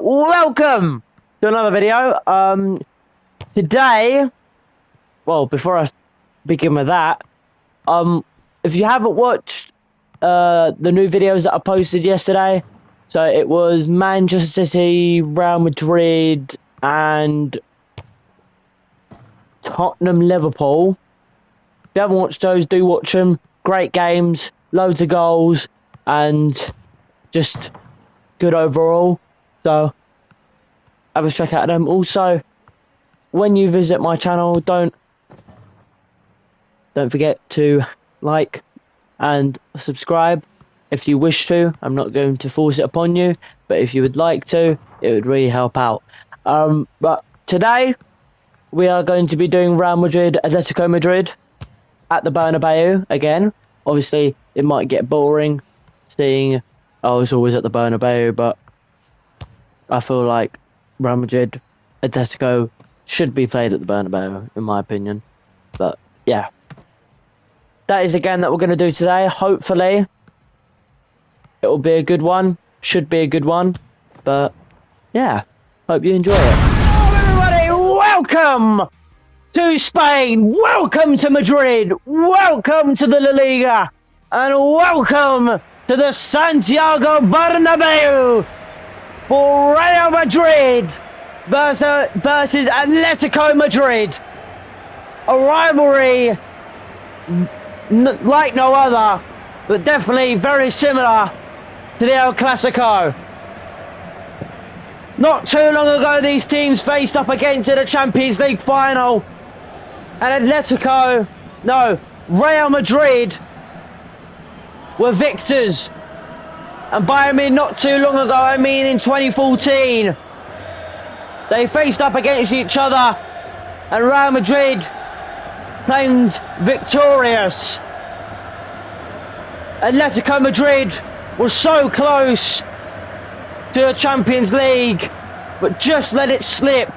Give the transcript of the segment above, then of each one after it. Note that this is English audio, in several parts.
welcome to another video. Today, well, before I begin with that, if you haven't watched the new videos that I posted yesterday, so it was Manchester City, Real Madrid, and Tottenham, Liverpool. If you haven't watched those, do watch them. Great games, loads of goals, and just good overall. So have a check out them. Also, when you visit my channel, don't forget to like and subscribe if you wish to. I'm not going to force it upon you, but if you would like to, it would really help out. But today we are going to be doing Real Madrid, Atletico Madrid at the Bernabeu again. Obviously, it might get boring seeing I was always at the Bernabeu, but I feel like Real Madrid, Atletico should be played at the Bernabeu, in my opinion. But yeah, that is the game that we're going to do today. Hopefully, it will be a good one. Should be a good one. But yeah, hope you enjoy it. Hello, everybody. Welcome to Spain. Welcome to Madrid. Welcome to the La Liga. And welcome to the Santiago Bernabeu for Real Madrid versus Atletico Madrid. A rivalry like no other, but definitely very similar to the El Clasico. Not too long ago, these teams faced up against in a Champions League final, and Real Madrid were victors. And by I mean not too long ago, I mean in 2014. They faced up against each other and Real Madrid claimed victorious. Atletico Madrid was so close to a Champions League, but just let it slip.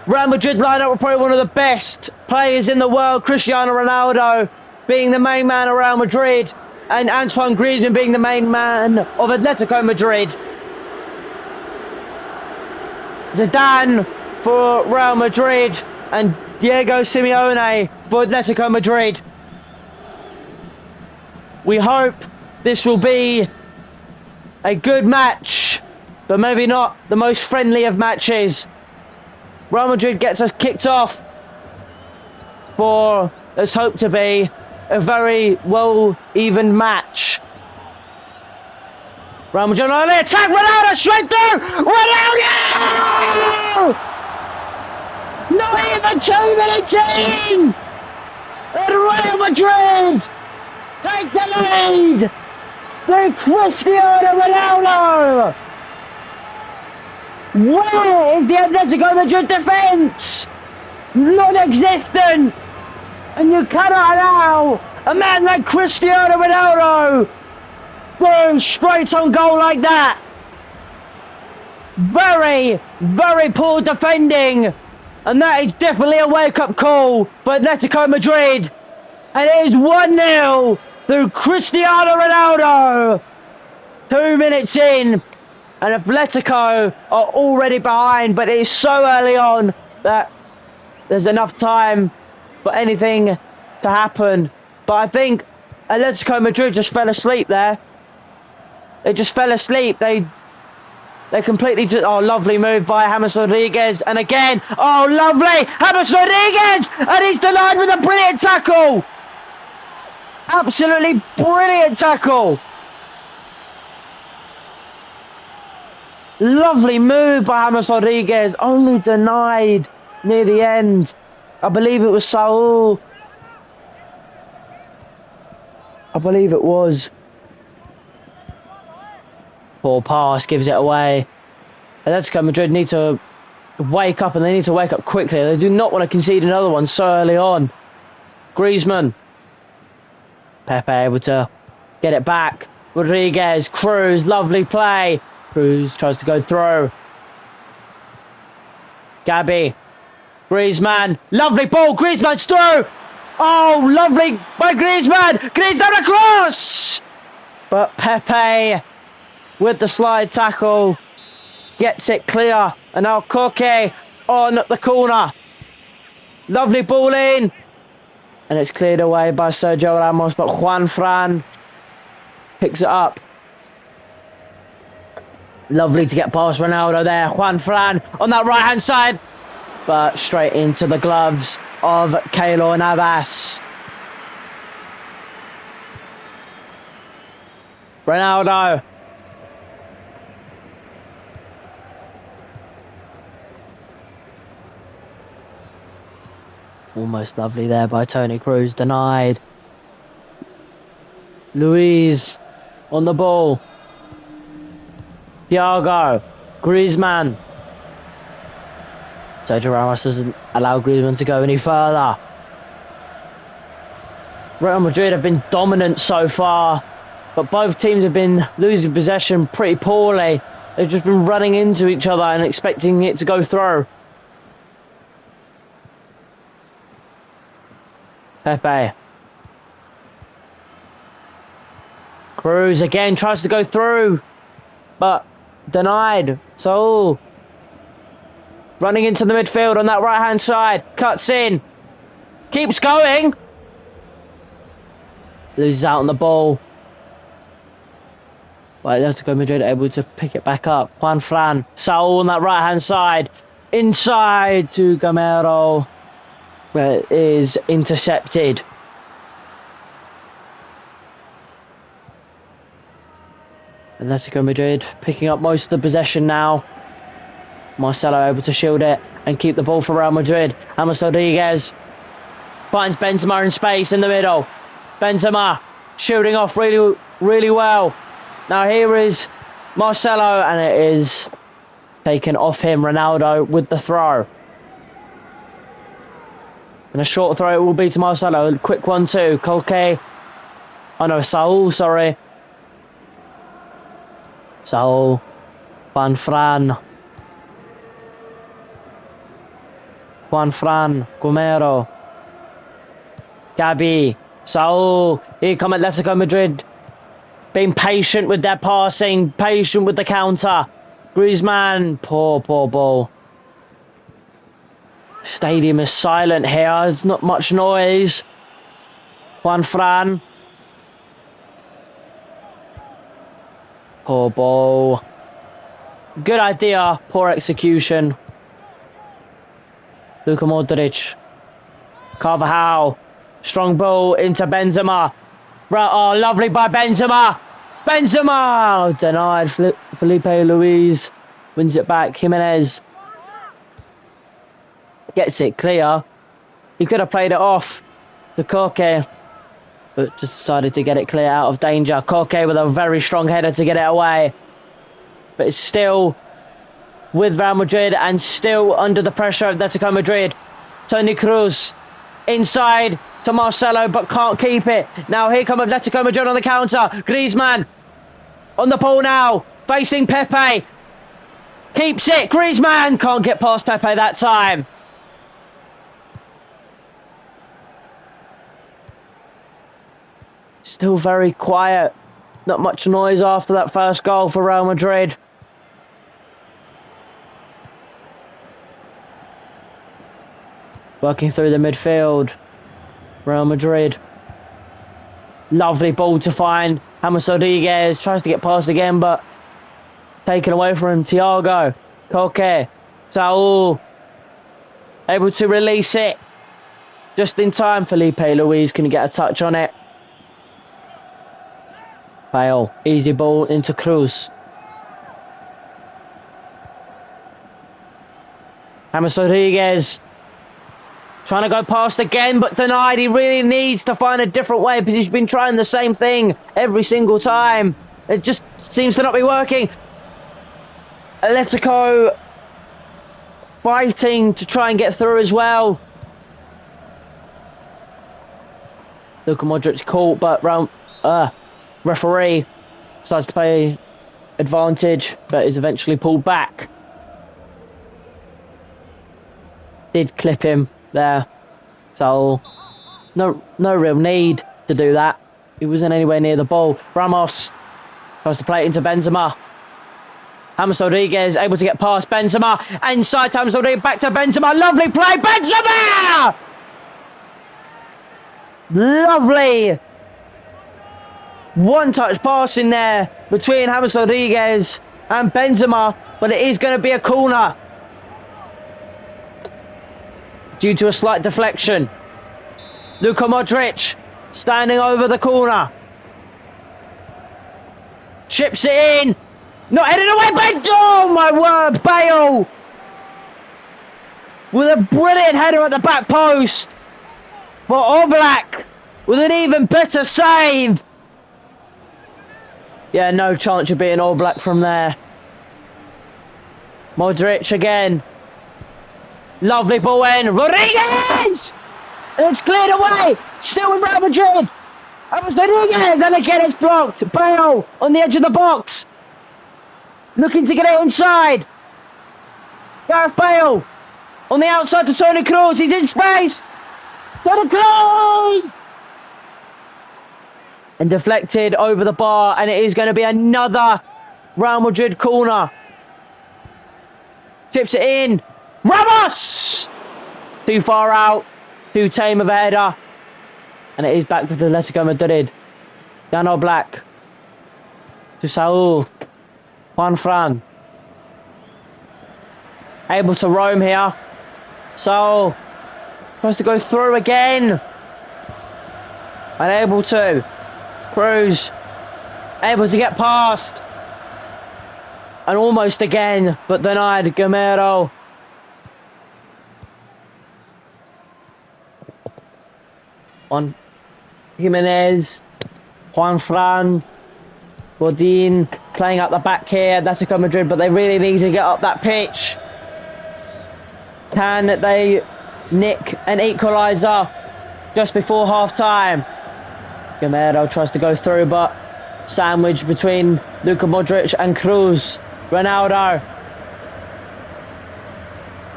Real Madrid lineup were probably one of the best players in the world, Cristiano Ronaldo being the main man of Real Madrid, and Antoine Griezmann being the main man of Atletico Madrid. Zidane for Real Madrid and Diego Simeone for Atletico Madrid. We hope this will be a good match, but maybe not the most friendly of matches. Real Madrid gets us kicked off for, let's hope to be, a very well-evened match. Real Madrid on the attack, Ronaldo straight through! Ronaldo! Not even 2 minutes in! And Real Madrid take the lead! Through Cristiano Ronaldo! Where is the Atletico Madrid defence? Non-existent! And you cannot allow a man like Cristiano Ronaldo going straight on goal like that. Very, very poor defending. And that is definitely a wake-up call for Atletico Madrid. And it is 1-0 through Cristiano Ronaldo. 2 minutes in. And Atletico are already behind. But it is so early on that there's enough time for anything to happen. But I think Atletico Madrid just fell asleep there. They just fell asleep. They completely just... Oh, lovely move by James Rodriguez. And again, oh, lovely! James Rodriguez! And he's denied with a brilliant tackle! Absolutely brilliant tackle! Lovely move by James Rodriguez. Only denied near the end. I believe it was Saul. I believe it was. Poor pass, gives it away. Atletico Madrid need to wake up, and they need to wake up quickly. They do not want to concede another one so early on. Griezmann. Pepe able to get it back. Rodriguez, Cruz, lovely play. Cruz tries to go through. Gabby. Griezmann, lovely ball, Griezmann's through! Oh, lovely by Griezmann! Griezmann across! But Pepe with the slide tackle. Gets it clear. And now Koke on the corner. Lovely ball in. And it's cleared away by Sergio Ramos, but Juan Fran picks it up. Lovely to get past Ronaldo there. Juan Fran on that right-hand side. But straight into the gloves of Keylor Navas. Ronaldo. Almost lovely there by Toni Kroos. Denied. Luis on the ball. Thiago. Griezmann. Sergio Ramos doesn't allow Griezmann to go any further. Real Madrid have been dominant so far, but both teams have been losing possession pretty poorly. They've just been running into each other and expecting it to go through. Pepe. Kroos again tries to go through, but denied. So running into the midfield on that right hand side, cuts in, keeps going, loses out on the ball. But Atletico Madrid able to pick it back up. Juan Fran, Saul on that right hand side, inside to Gamero, where it is intercepted. Atletico Madrid picking up most of the possession now. Marcelo able to shield it and keep the ball for Real Madrid. James Rodriguez finds Benzema in space in the middle. Benzema shielding off really well. Now here is Marcelo, and it is taken off him. Ronaldo with the throw. And a short throw it will be to Marcelo. Quick 1-2. Koke. Oh no, Saul, sorry. Saul. Juan Fran. Gomero. Gabi. Saul. Here come Atletico Madrid. Being patient with their passing. Patient with the counter. Griezmann. Poor ball. Stadium is silent here. There's not much noise. Juan Fran. Poor ball. Good idea. Poor execution. Luka Modric. Carvajal. Strong ball into Benzema. Oh, lovely by Benzema. Benzema! Denied. Felipe Luis wins it back. Jimenez gets it clear. He could have played it off to Koke, but just decided to get it clear out of danger. Koke with a very strong header to get it away. But it's still with Real Madrid and still under the pressure of Atletico Madrid. Toni Kroos inside to Marcelo, but can't keep it. Now here come Atletico Madrid on the counter. Griezmann on the ball now, facing Pepe. Keeps it. Griezmann can't get past Pepe that time. Still very quiet. Not much noise after that first goal for Real Madrid. Working through the midfield. Real Madrid. Lovely ball to find. James Rodriguez tries to get past again, but taken away from him. Thiago. Koke. Saul. Able to release it. Just in time. Felipe Luis can get a touch on it. Fail. Easy ball into Kroos. James Rodriguez trying to go past again, but denied. He really needs to find a different way because he's been trying the same thing every single time. It just seems to not be working. Atletico fighting to try and get through as well. Luka Modric caught, but referee decides to play advantage, but is eventually pulled back. Did clip him there, so no real need to do that. He wasn't anywhere near the ball. Ramos tries to play it into Benzema. James Rodriguez able to get past Benzema. Inside James Rodriguez, back to Benzema. Lovely play, Benzema! Lovely one-touch pass in there between James Rodriguez and Benzema, but it is going to be a corner due to a slight deflection. Luka Modric standing over the corner. Chips it in. Not headed away, Benzema! Oh my word, Bale! With a brilliant header at the back post. For Oblak with an even better save. Yeah, no chance of beating Oblak from there. Modric again. Lovely ball in. Rodriguez! And it's cleared away. Still with Real Madrid. James Rodriguez, and again it's blocked. Bale on the edge of the box. Looking to get it inside. Gareth Bale on the outside to Toni Kroos. He's in space. Toni Kroos! And deflected over the bar, and it is going to be another Real Madrid corner. Tips it in. Ramos! Too far out. Too tame of a header. And it is back with Atletico Madrid. Jan Oblak. To Saul. Juan Fran. Able to roam here. Saul. Tries to go through again. Unable to. Cruz. Able to get past. And almost again, but denied. Gamero. On Jimenez. Juan Fran. Godin playing out the back here. Atletico Madrid, but they really need to get up that pitch. Can they nick an equaliser just before half time? Gamero tries to go through, but sandwich between Luka Modric and Cruz. Ronaldo.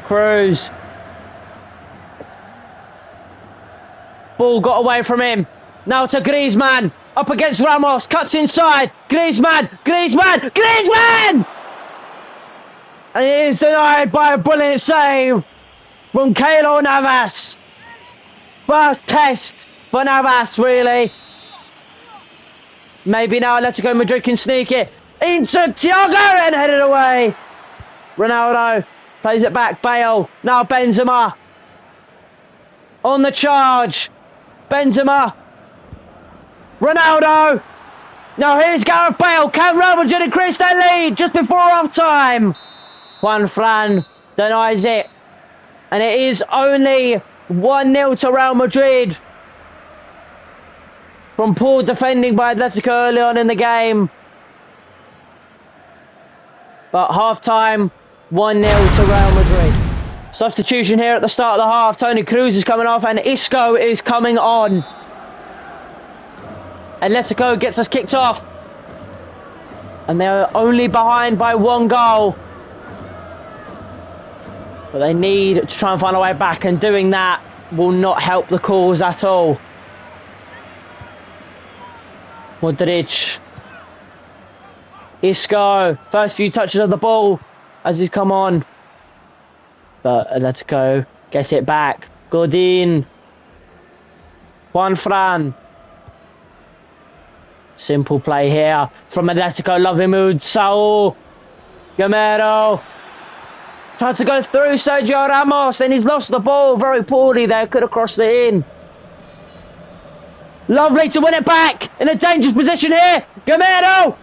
Cruz. Ball got away from him. Now to Griezmann. Up against Ramos. Cuts inside. Griezmann. Griezmann. Griezmann! And it is denied by a brilliant save from Keylor Navas. First test for Navas, really. Maybe now Atletico Madrid can sneak it into Thiago and head it away. Ronaldo plays it back. Bale. Now Benzema. On the charge. Benzema. Ronaldo. Now here's Gareth Bale. Can Real Madrid increase their lead just before half time? Juan Fran denies it. And it is only 1-0 to Real Madrid. From poor defending by Atletico early on in the game. But half time, 1-0 to Real Madrid. Substitution here at the start of the half. Toni Kroos is coming off and Isco is coming on. Atletico gets us kicked off. And they're only behind by 1 goal. But they need to try and find a way back, and doing that will not help the cause at all. Modric. Isco. First few touches of the ball as he's come on. But Atletico get it back. Godin. Juan Fran. Simple play here from Atletico. Lovely mood. Saul. Gamero. Tries to go through Sergio Ramos, and he's lost the ball very poorly there. Could have crossed it in. Lovely to win it back in a dangerous position here. Gamero.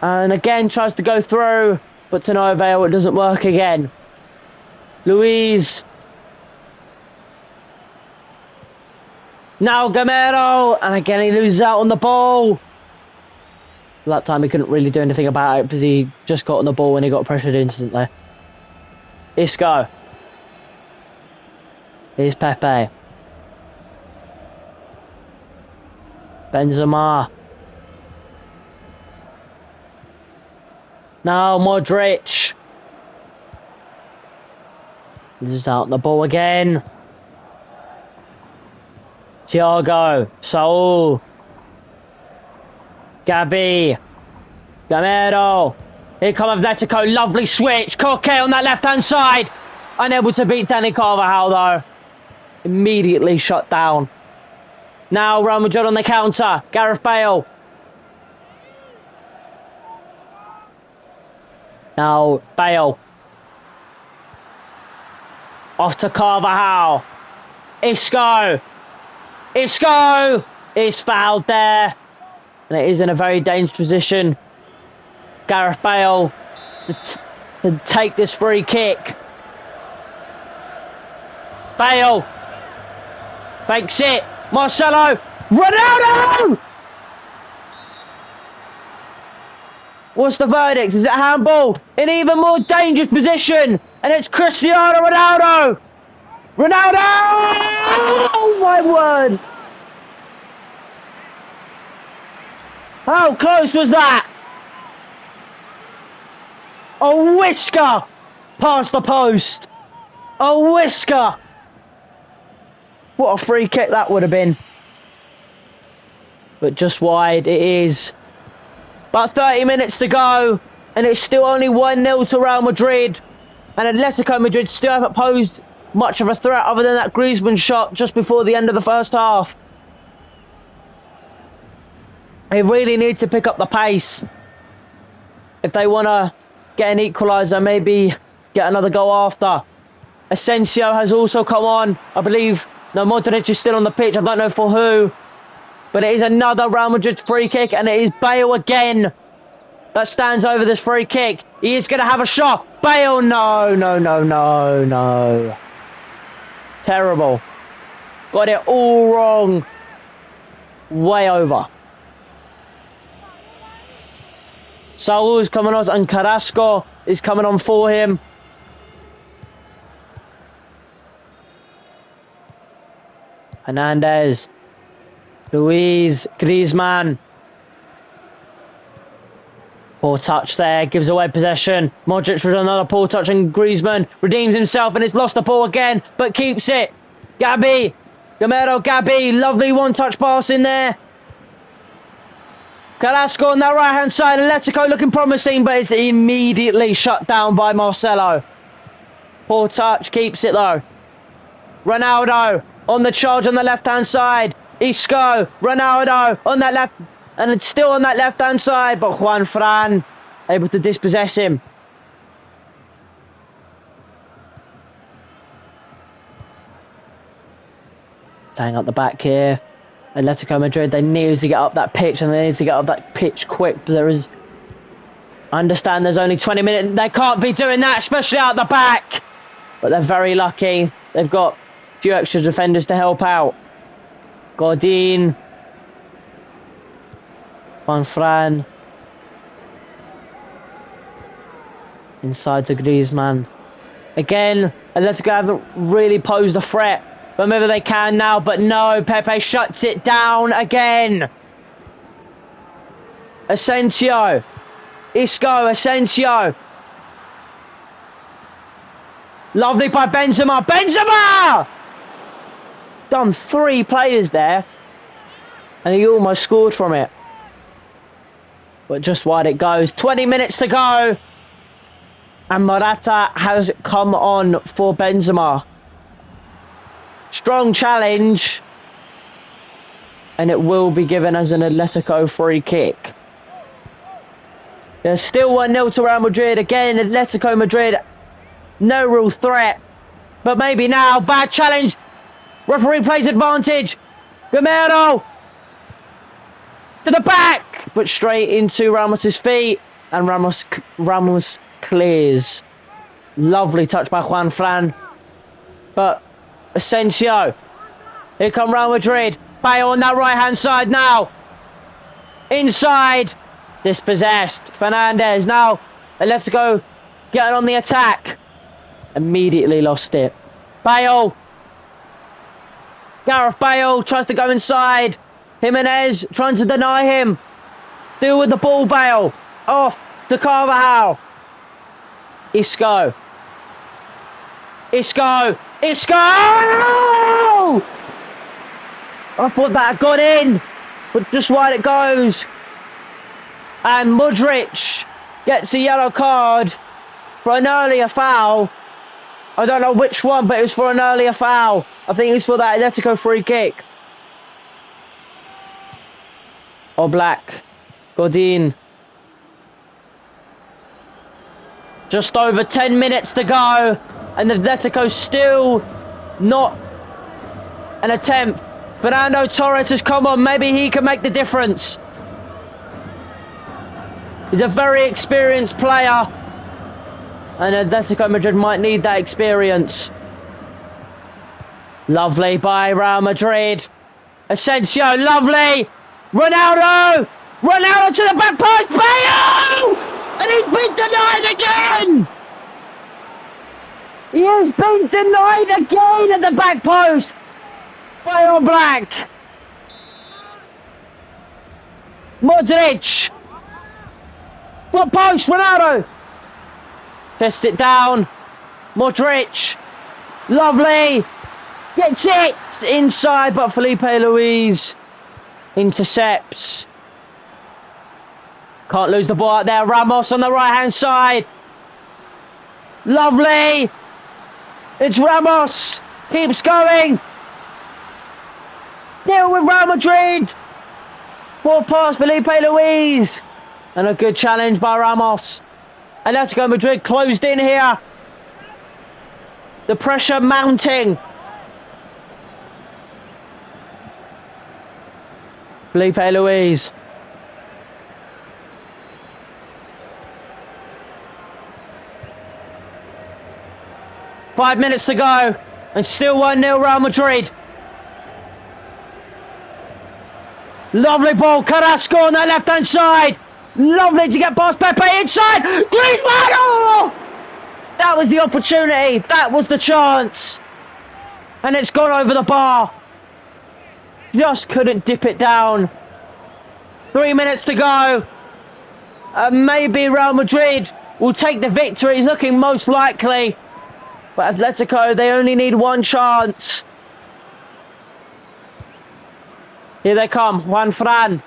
And again tries to go through, but to no avail. It doesn't work again. Luis. Now Gamero, and again he loses out on the ball. That time he couldn't really do anything about it because he just got on the ball and he got pressured instantly. Isco. Here's Pepe. Benzema. Now Modric. Loses out on the ball again. Thiago. Saul. Gabi. Gamero. Here come Atletico. Lovely switch. Coque on that left-hand side. Unable to beat Dani Carvajal, though. Immediately shut down. Now Real Madrid on the counter. Gareth Bale. Now Bale. Off to Carvajal. Isco. Isco is fouled there. And it is in a very dangerous position. Gareth Bale to take this free kick. Bale. Fakes it. Marcelo. Ronaldo! What's the verdict? Is it handball? In even more dangerous position. And it's Cristiano Ronaldo. Ronaldo! Oh my word. How close was that? A whisker past the post. A whisker. What a free kick that would have been. But just wide it is. About 30 minutes to go. And it's still only 1-0 to Real Madrid. And Atletico Madrid still haven't posed much of a threat other than that Griezmann shot just before the end of the first half. They really need to pick up the pace. If they want to get an equaliser, maybe get another goal after. Asensio has also come on. I believe, no, Modric is still on the pitch. I don't know for who. But it is another Real Madrid free kick. And it is Bale again that stands over this free kick. He is going to have a shot. Bale, no. Terrible. Got it all wrong. Way over. Saul is coming on and Carrasco is coming on for him. Hernandez. Luis Griezmann. Poor touch there, gives away possession. Modric with another poor touch and Griezmann redeems himself and has lost the ball again, but keeps it. Gabi. Gamero, Gabi. Lovely one-touch pass in there. Carrasco on that right-hand side. Aletico looking promising, but it's immediately shut down by Marcelo. Poor touch, keeps it though. Ronaldo on the charge on the left-hand side. Isco, Ronaldo on that left, and it's still on that left-hand side, but Juan Fran able to dispossess him. Playing up the back here. Atletico Madrid, they need to get up that pitch, and they need to get up that pitch quick. But there is... I understand there's only 20 minutes. They can't be doing that, especially out the back. But they're very lucky. They've got a few extra defenders to help out. Godin. Juan Fran. Inside to Griezmann. Again, Atletico haven't really posed a threat. But maybe they can now. But no, Pepe shuts it down again. Asensio. Isco, Asensio. Lovely by Benzema. Benzema! Done 3 players there. And he almost scored from it. But just wide it goes. 20 minutes to go. And Morata has come on for Benzema. Strong challenge. And it will be given as an Atletico free kick. There's still 1-0 to Real Madrid. Again, Atletico Madrid. No real threat. But maybe now. Bad challenge. Referee plays advantage. Gamero. To the back. But straight into Ramos's feet. And Ramos clears. Lovely touch by Juan Fran. But Asensio. Here come Real Madrid. Bale on that right hand side now. Inside. Dispossessed. Fernandez now. Atletico getting on the attack. Immediately lost it. Bale. Gareth Bale tries to go inside. Jimenez trying to deny him. Deal with the ball, Bale. Off to Carvajal. Isco. Isco. Isco! I thought that had got in. But just wide it goes. And Modric gets a yellow card for an earlier foul. I don't know which one, but it was for an earlier foul. I think it was for that Aletico free kick. Black. Godin. Just over 10 minutes to go. And Atletico still not an attempt. Fernando Torres has come on. Maybe he can make the difference. He's a very experienced player. And Atletico Madrid might need that experience. Lovely by Real Madrid. Asensio, lovely. Ronaldo! Ronaldo to the back post! Bale! And he's been denied again! He has been denied again at the back post by All Black. Modric. What post? Ronaldo. Test it down. Modric. Lovely. Gets it inside, but Felipe Luis intercepts. Can't lose the ball out there. Ramos on the right hand side. Lovely. It's Ramos. Keeps going. Still with Real Madrid. Ball past Felipe Luis. And a good challenge by Ramos. Atletico Madrid closed in here. The pressure mounting. Felipe Luis. Five minutes to go. And still 1-0 Real Madrid. Lovely ball. Carrasco on that left hand side. Lovely to get past Pepe inside. Griezmann! Oh! That was the opportunity. That was the chance. And it's gone over the bar. Just couldn't dip it down. 3 minutes to go. Maybe Real Madrid will take the victory. It's looking most likely. But Atletico, they only need one chance. Here they come. Juan Fran.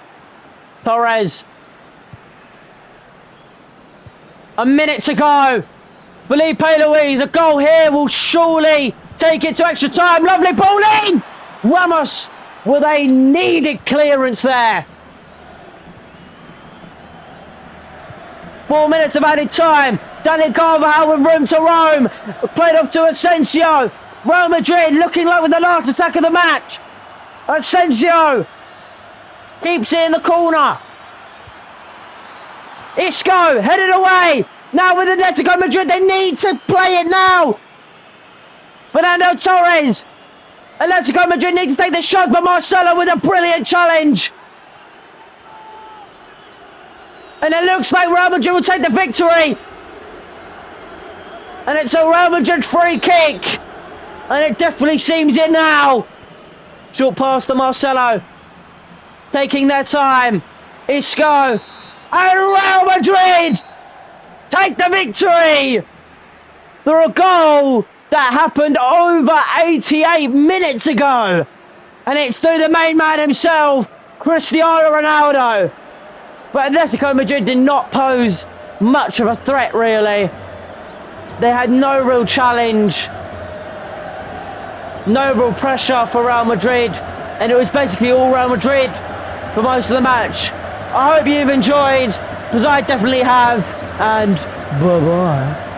Torres. A minute to go. Felipe Luis, a goal here will surely take it to extra time. Lovely ball in. Ramos with a needed clearance there. 4 minutes of added time. Daniel Carvajal with room to roam. Played off to Asensio. Real Madrid looking like with the last attack of the match. Asensio keeps it in the corner. Isco headed away. Now with Atletico Madrid, they need to play it now. Fernando Torres. Atletico Madrid need to take the shot, but Marcelo with a brilliant challenge. And it looks like Real Madrid will take the victory. And it's a Real Madrid free kick. And it definitely seems it now. Short pass to Marcelo. Taking their time. Isco. And Real Madrid take the victory. Through a goal that happened over 88 minutes ago. And it's through the main man himself, Cristiano Ronaldo. But Atletico Madrid did not pose much of a threat, really. They had no real challenge. No real pressure for Real Madrid. And it was basically all Real Madrid for most of the match. I hope you've enjoyed, because I definitely have. And bye-bye.